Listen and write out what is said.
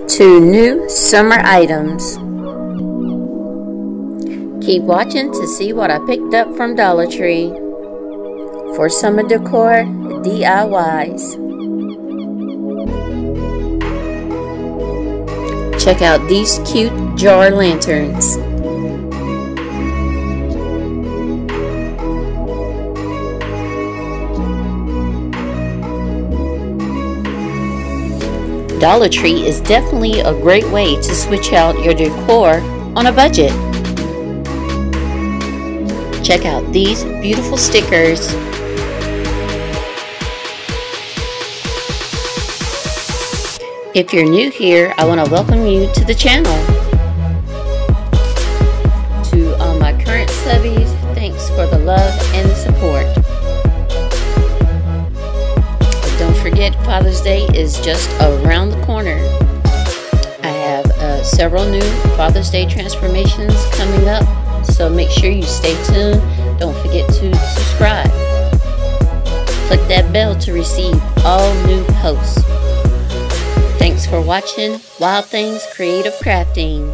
2 new summer items. Keep watching to see what I picked up from Dollar Tree for summer decor DIYs. Check out these cute jar lanterns. Dollar Tree is definitely a great way to switch out your decor on a budget. Check out these beautiful stickers. If you're new here, I want to welcome you to the channel. To all my current subbies, thanks for the love and the support. Don't forget, Father's Day is just around the corner. I have several new Father's Day transformations coming up, so make sure you stay tuned. Don't forget to subscribe. Click that bell to receive all new posts. Thanks for watching Wild Things Creative Crafting.